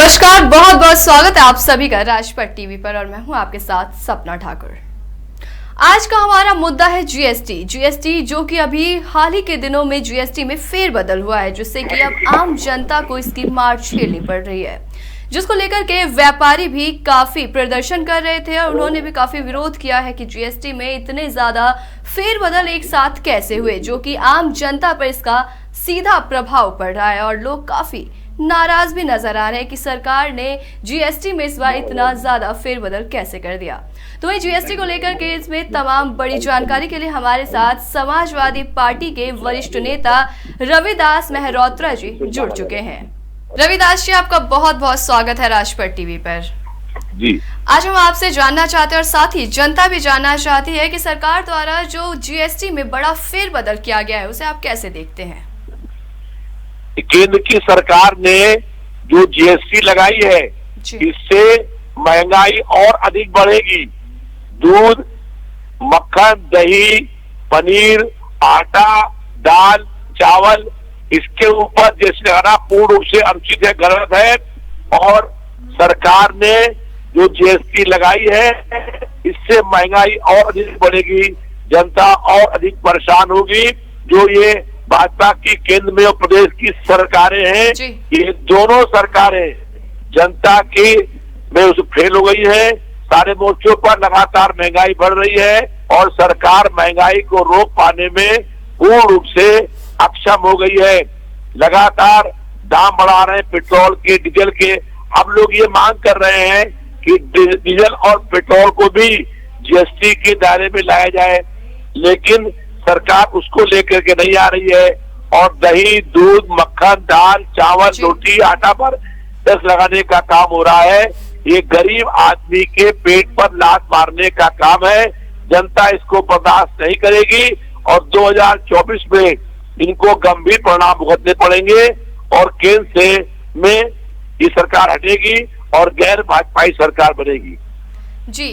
नमस्कार, बहुत बहुत स्वागत है आप सभी का राजपथ टीवी पर और मैं हूं आपके साथ सपना ठाकुर। आज का हमारा मुद्दा है जीएसटी जो कि अभी हाल ही के दिनों में जीएसटी में फेरबदल हुआ है, जिससे कि अब आम जनता को इसकी मार झेलनी पड़ रही है, जिसको लेकर के व्यापारी भी काफी प्रदर्शन कर रहे थे और उन्होंने भी काफी विरोध किया है कि जीएसटी में इतने ज्यादा फेरबदल एक साथ कैसे हुए, जो कि आम जनता पर इसका सीधा प्रभाव पड़ रहा है और लोग काफी नाराज भी नजर आ रहे हैं कि सरकार ने जीएसटी में इस बार इतना ज्यादा फेरबदल कैसे कर दिया। तो वही जीएसटी को लेकर के इसमें तमाम बड़ी जानकारी के लिए हमारे साथ समाजवादी पार्टी के वरिष्ठ नेता रविदास मेहरोत्रा जी जुड़ चुके हैं। रविदास जी, आपका बहुत बहुत स्वागत है राजपथ टीवी पर। जी, आज हम आपसे जानना चाहते हैं और साथ ही जनता भी जानना चाहती है कि सरकार द्वारा जो जीएसटी में बड़ा फेरबदल किया गया है उसे आप कैसे देखते हैं? केंद्र की सरकार ने जो जीएसटी लगाई है इससे महंगाई और अधिक बढ़ेगी। दूध, मक्खन, दही, पनीर, आटा, दाल, चावल, इसके ऊपर जीएसटी लगाना पूर्ण रूप से अनुचित है, गलत है। और सरकार ने जो जीएसटी लगाई है इससे महंगाई और अधिक बढ़ेगी, जनता और अधिक परेशान होगी। जो ये भाजपा की केंद्र में और प्रदेश की सरकारें हैं, ये दोनों सरकारें जनता की में उस फेल हो गई है। सारे मोर्चों पर लगातार महंगाई बढ़ रही है और सरकार महंगाई को रोक पाने में पूर्ण रूप से अक्षम हो गई है। लगातार दाम बढ़ा रहे हैं पेट्रोल के, डीजल के। हम लोग ये मांग कर रहे हैं कि डीजल और पेट्रोल को भी जीएसटी के दायरे में लाया जाए, लेकिन सरकार उसको लेकर के नहीं आ रही है। और दही, दूध, मक्खन, दाल, चावल, रोटी, आटा पर टैक्स लगाने का काम हो रहा है। ये गरीब आदमी के पेट पर लात मारने का काम है। जनता इसको बर्दाश्त नहीं करेगी और 2024 में इनको गंभीर परिणाम भुगतने पड़ेंगे और केंद्र से में ये सरकार हटेगी और गैर भाजपाई सरकार बनेगी। जी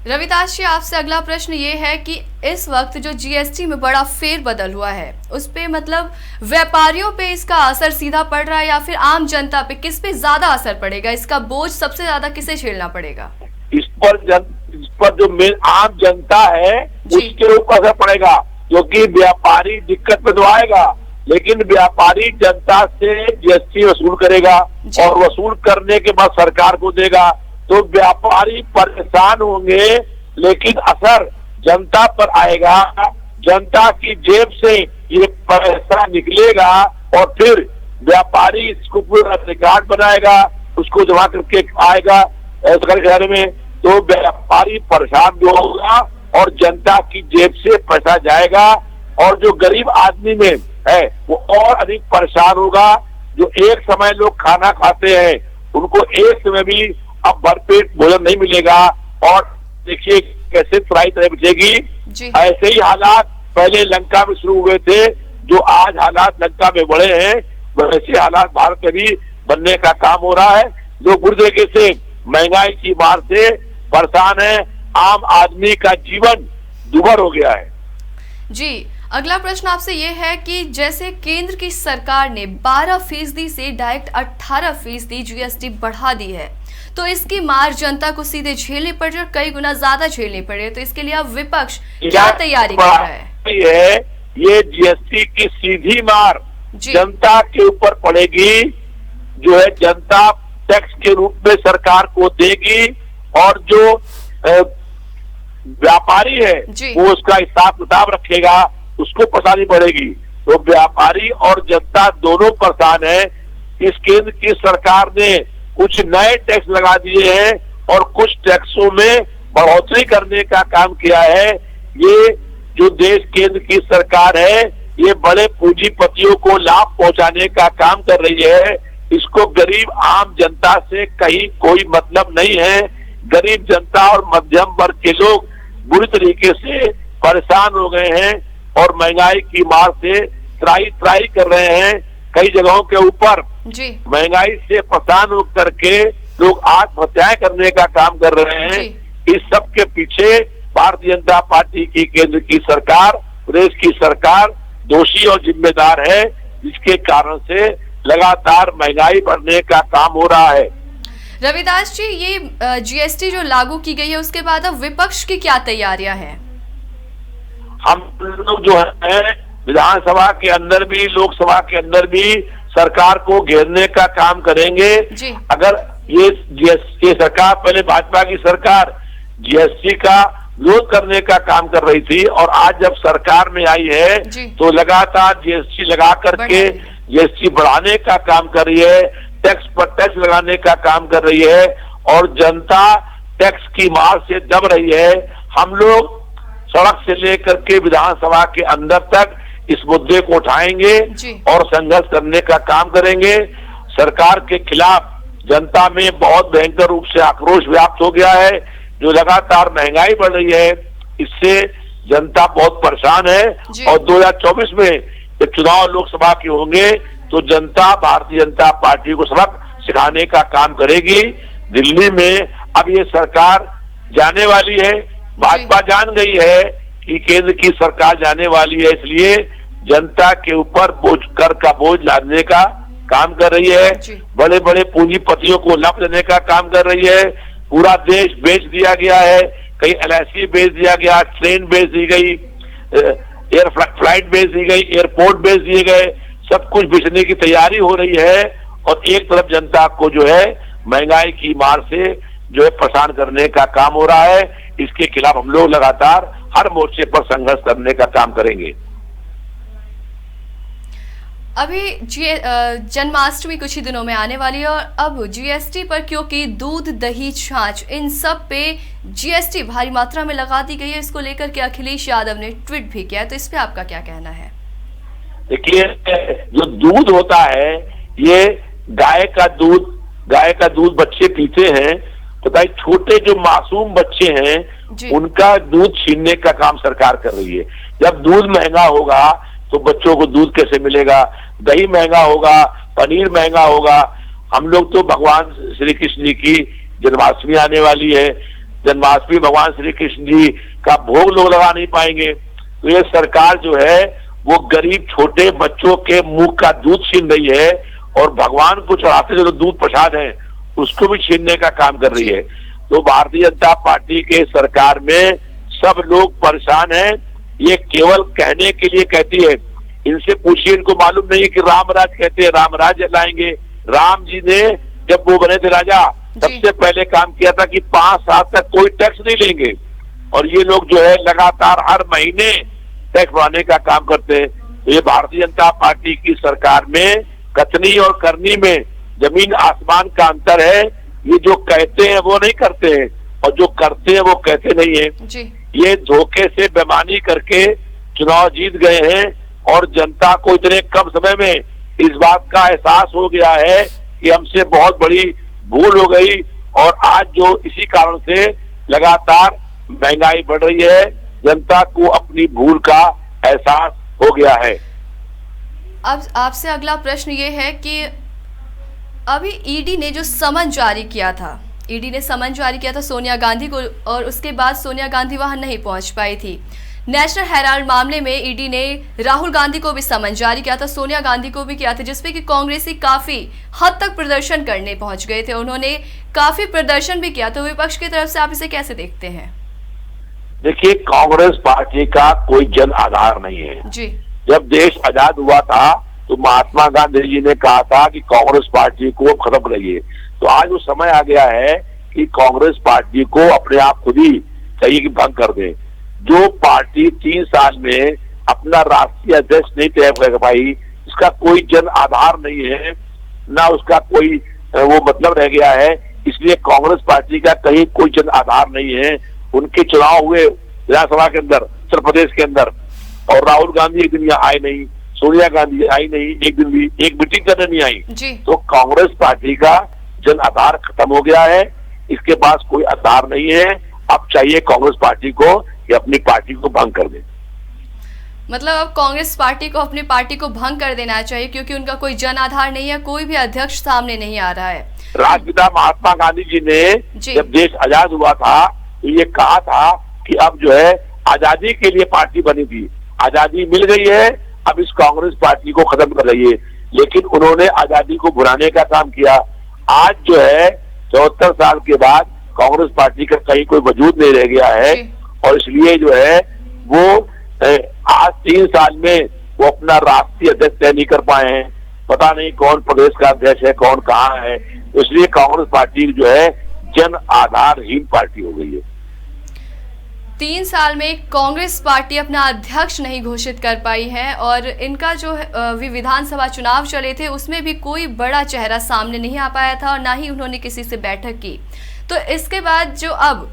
रविदास जी, आपसे अगला प्रश्न ये है कि इस वक्त जो जीएसटी में बड़ा फेरबदल हुआ है उस पे मतलब व्यापारियों पे इसका असर सीधा पड़ रहा है या फिर आम जनता पे, किस पे ज्यादा असर पड़ेगा? इसका बोझ सबसे ज्यादा किसे झेलना पड़ेगा? इस पर जो मेन आम जनता है उसके ऊपर असर पड़ेगा, क्योंकि व्यापारी दिक्कत में तो आएगा, लेकिन व्यापारी जनता से जीएसटी वसूल करेगा और वसूल करने के बाद सरकार को देगा, तो व्यापारी परेशान होंगे, लेकिन असर जनता पर आएगा। जनता की जेब से ये पैसा निकलेगा और फिर व्यापारी इसको पूरा रिकॉर्ड बनाएगा, उसको जमा करके आएगा सरकारी खजाने में, तो व्यापारी परेशान भी होगा और जनता की जेब से पैसा जाएगा और जो गरीब आदमी में है वो और अधिक परेशान होगा। जो एक समय लोग खाना खाते हैं उनको एक समय भी अब भरपेट भोजन नहीं मिलेगा और देखिए कैसे त्राही तरह बचेगी। ऐसे ही हालात पहले लंका में शुरू हुए थे, जो आज हालात लंका में बढ़े हैं वैसे हालात भारत में भी बनने का काम हो रहा है। जो बुरी तरीके से महंगाई की मार से परेशान है, आम आदमी का जीवन दुभर हो गया है। जी, अगला प्रश्न आपसे ये है कि जैसे केंद्र की सरकार ने 12% से डायरेक्ट 18% जीएसटी बढ़ा दी है, तो इसकी मार जनता को सीधे झेलनी पड़ रही है और कई गुना ज्यादा झेलनी पड़ रही है, तो इसके लिए अब विपक्ष क्या तैयारी कर रहा है? ये जीएसटी की सीधी मार जनता के ऊपर पड़ेगी, जो है जनता टैक्स के रूप में सरकार को देगी और जो व्यापारी है वो उसका हिसाब किताब रखेगा, उसको परेशानी पड़ेगी। तो व्यापारी और जनता दोनों परेशान है। इस केंद्र की सरकार ने कुछ नए टैक्स लगा दिए हैं और कुछ टैक्सों में बढ़ोतरी करने का काम किया है। ये जो देश केंद्र की सरकार है ये बड़े पूंजीपतियों को लाभ पहुंचाने का काम कर रही है। इसको गरीब आम जनता से कहीं कोई मतलब नहीं है। गरीब जनता और मध्यम वर्ग के लोग बुरी तरीके से परेशान हो गए हैं और महंगाई की मार से त्राही कर रहे हैं। कई जगहों के ऊपर महंगाई से परेशान होकर के लोग आत्महत्याएं करने का काम कर रहे हैं। इस सब के पीछे भारतीय जनता पार्टी की केंद्र की सरकार, प्रदेश की सरकार दोषी और जिम्मेदार है, जिसके कारण से लगातार महंगाई बढ़ने का काम हो रहा है। रविदास जी, ये जीएसटी जो लागू की गई है उसके बाद अब विपक्ष की क्या तैयारियां हैं? हम लोग जो है विधानसभा के अंदर भी, लोकसभा के अंदर भी सरकार को घेरने का काम करेंगे जी। अगर ये जीएसटी सरकार, पहले भाजपा की सरकार जीएसटी का विरोध करने का काम कर रही थी और आज जब सरकार में आई है तो लगातार जीएसटी लगा करके जीएसटी बढ़ाने का काम कर रही है, टैक्स पर टैक्स लगाने का काम कर रही है और जनता टैक्स की मार से दब रही है। हम लोग सड़क से लेकर के विधानसभा के अंदर तक इस मुद्दे को उठाएंगे और संघर्ष करने का काम करेंगे। सरकार के खिलाफ जनता में बहुत भयंकर रूप से आक्रोश व्याप्त हो गया है। जो लगातार महंगाई बढ़ रही है, इससे जनता बहुत परेशान है और 2024 में जब चुनाव लोकसभा के होंगे तो जनता भारतीय जनता पार्टी को सबक सिखाने का काम करेगी। दिल्ली में अब ये सरकार जाने वाली है, भाजपा जान गई है कि केंद्र की सरकार जाने वाली है, इसलिए जनता के ऊपर कर का बोझ लादने का काम कर रही है। बड़े बड़े पूंजीपतियों को लाभ देने का काम कर रही है। पूरा देश बेच दिया गया है, कहीं LIC बेच दिया गया, ट्रेन बेच दी गई, एयर फ्लाइट बेच दी गई, एयरपोर्ट बेच दिए गए, सब कुछ बेचने की तैयारी हो रही है और एक तरफ जनता को जो है महंगाई की मार से जो है परेशान करने का काम हो रहा है। इसके खिलाफ हम लोग लगातार हर मोर्चे पर संघर्ष करने का काम करेंगे। अभी जन्माष्टमी कुछ ही दिनों में आने वाली है और अब जीएसटी पर, क्योंकि दूध, दही, छाछ, इन सब पे जीएसटी भारी मात्रा में लगा दी गई है, इसको लेकर के अखिलेश यादव ने ट्वीट भी किया है, तो इस पे आपका क्या कहना है? देखिए, जो दूध होता है ये गाय का दूध बच्चे पीते हैं, तो भाई छोटे जो मासूम बच्चे हैं उनका दूध छीनने का काम सरकार कर रही है। जब दूध महंगा होगा तो बच्चों को दूध कैसे मिलेगा? दही महंगा होगा, पनीर महंगा होगा। हम लोग तो भगवान श्री कृष्ण जी की जन्माष्टमी आने वाली है, जन्माष्टमी भगवान श्री कृष्ण जी का भोग लोग लगा नहीं पाएंगे, तो ये सरकार जो है वो गरीब छोटे बच्चों के मुंह का दूध छीन रही है और भगवान को चढ़ाते जो दूध प्रसाद है उसको भी छीनने का काम कर रही है। तो भारतीय जनता पार्टी के सरकार में सब लोग परेशान हैं। ये केवल कहने के लिए कहती है, इनसे पूछिए, इनको मालूम नहीं है कि रामराज कहते हैं, रामराज लाएंगे। राम जी ने जब वो बने थे राजा, सबसे पहले काम किया था कि 5 साल तक कोई टैक्स नहीं लेंगे और ये लोग जो है लगातार हर महीने टैक्स बढ़ाने का काम करते हैं। तो ये भारतीय जनता पार्टी की सरकार में कथनी और करनी में जमीन आसमान का अंतर है। ये जो कहते हैं वो नहीं करते हैं और जो करते हैं वो कहते नहीं है। ये धोखे से बेईमानी करके चुनाव जीत गए हैं और जनता को इतने कम समय में इस बात का एहसास हो गया है कि हमसे बहुत बड़ी भूल हो गई और आज जो इसी कारण से लगातार महंगाई बढ़ रही है, जनता को अपनी भूल का एहसास हो गया है। अब आपसे अगला प्रश्न ये है कि अभी ईडी ने जो समन जारी किया था, सोनिया गांधी को, और उसके बाद सोनिया गांधी वहां नहीं पहुंच पाई थी। नेशनल हेराल्ड मामले में ईडी ने राहुल गांधी को भी समन जारी किया था, सोनिया गांधी को भी किया था, जिसपे कि कांग्रेसी काफी हद तक प्रदर्शन करने पहुंच गए थे। उन्होंने काफी प्रदर्शन भी किया, तो विपक्ष की तरफ से आप इसे कैसे देखते हैं? देखिए, कांग्रेस पार्टी का कोई जन आधार नहीं है जी। जब देश आजाद हुआ था तो महात्मा गांधी जी ने कहा था कि कांग्रेस पार्टी को खत्म करिए। तो आज वो समय आ गया है कि कांग्रेस पार्टी को अपने आप खुद ही चाहिए कि भंग कर दे। जो पार्टी 3 साल में अपना राष्ट्रीय अध्यक्ष नहीं तय कर पाई, इसका कोई जन आधार नहीं है, ना उसका कोई वो मतलब रह गया है। इसलिए कांग्रेस पार्टी का कहीं कोई जन आधार नहीं है। उनके चुनाव हुए विधानसभा के अंदर, उत्तर प्रदेश के अंदर, और राहुल गांधी एक दिन यहाँ आए नहीं, सोनिया गांधी आई नहीं, एक दिन भी एक मीटिंग करने नहीं आई। तो कांग्रेस पार्टी का जन आधार खत्म हो गया है, इसके पास कोई आधार नहीं है। अब चाहिए कांग्रेस पार्टी को कि अपनी पार्टी को भंग कर दे। मतलब अब कांग्रेस पार्टी को अपनी पार्टी को भंग कर देना चाहिए, क्योंकि उनका कोई जन आधार नहीं है, कोई भी अध्यक्ष सामने नहीं आ रहा है। राष्ट्रपिता महात्मा गांधी जी ने जब देश आजाद हुआ था तो ये कहा था कि अब जो है आजादी के लिए पार्टी बनी थी, आजादी मिल गई है, अब इस कांग्रेस पार्टी को खत्म कर रही है। लेकिन उन्होंने आजादी को भुनाने का काम किया। आज जो है 74 साल के बाद कांग्रेस पार्टी का कहीं कोई वजूद नहीं रह गया है, और इसलिए जो है वो आज 3 साल में वो अपना राष्ट्रीय अध्यक्ष तय नहीं कर पाए हैं। पता नहीं कौन प्रदेश का अध्यक्ष है, कौन कहाँ है। इसलिए कांग्रेस पार्टी जो है जन आधारहीन पार्टी हो गई है। 3 साल में कांग्रेस पार्टी अपना अध्यक्ष नहीं घोषित कर पाई है, और इनका जो विधानसभा चुनाव चले थे उसमें भी कोई बड़ा चेहरा सामने नहीं आ पाया था, और ना ही उन्होंने किसी से बैठक की। तो इसके बाद जो अब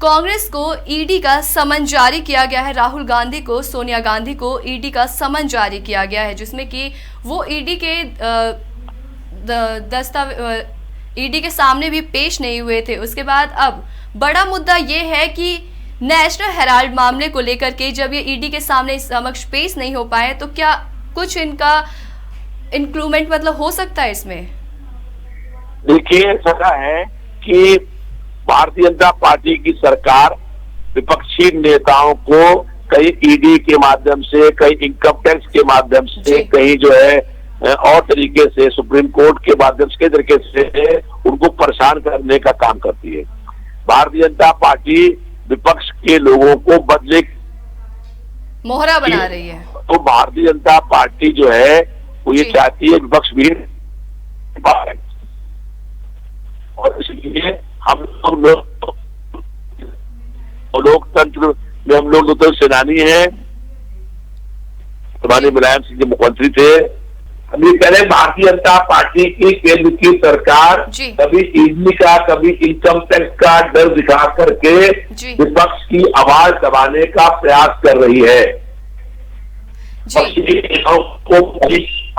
कांग्रेस को ईडी का समन जारी किया गया है, राहुल गांधी को, सोनिया गांधी को ईडी का समन जारी किया गया है, जिसमें कि वो ईडी के सामने भी पेश नहीं हुए थे। उसके बाद अब बड़ा मुद्दा ये है कि नेशनल हेराल्ड मामले को लेकर के जब ये ईडी के सामने समक्ष पेश नहीं हो पाए, तो क्या कुछ इनका इंक्लूमेंट मतलब हो सकता है इसमें? देखिए, ऐसा है कि भारतीय जनता पार्टी की सरकार विपक्षी नेताओं को कहीं ईडी के माध्यम से, कहीं इनकम टैक्स के माध्यम से, कहीं जो है और तरीके से सुप्रीम कोर्ट के माध्यम से, तरीके से उनको परेशान करने का काम करती है। भारतीय जनता पार्टी विपक्ष के लोगों को बदले मोहरा बना रही है। तो भारतीय जनता पार्टी जो है वो ये चाहती है विपक्ष भी, और इसलिए हम लोकतंत्र में हम लोग तो सेनानी हैं। हमारे मुलायम सिंह जी मुख्यमंत्री थे। अभी पहले भारतीय जनता पार्टी की केंद्र की सरकार कभी ईडी का, कभी इनकम टैक्स का डर दिखा करके विपक्ष की आवाज दबाने का प्रयास कर रही है।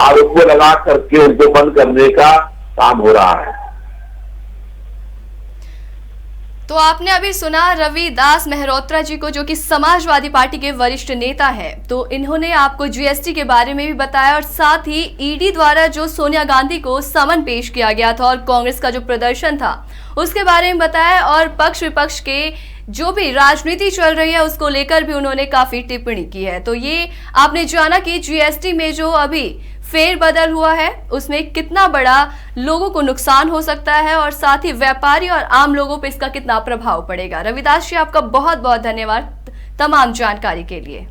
आरोप लगा करके उनको बंद करने का काम हो रहा है। तो आपने अभी सुना रविदास मेहरोत्रा जी को, जो कि समाजवादी पार्टी के वरिष्ठ नेता हैं। तो इन्होंने आपको जीएसटी के बारे में भी बताया, और साथ ही ईडी द्वारा जो सोनिया गांधी को समन पेश किया गया था और कांग्रेस का जो प्रदर्शन था उसके बारे में बताया, और पक्ष विपक्ष के जो भी राजनीति चल रही है उसको लेकर भी उन्होंने काफी टिप्पणी की है। तो ये आपने जाना कि जीएसटी में जो अभी फेरबदल हुआ है उसमें कितना बड़ा लोगों को नुकसान हो सकता है, और साथ ही व्यापारी और आम लोगों पर इसका कितना प्रभाव पड़ेगा। रविदास जी, आपका बहुत बहुत धन्यवाद तमाम जानकारी के लिए।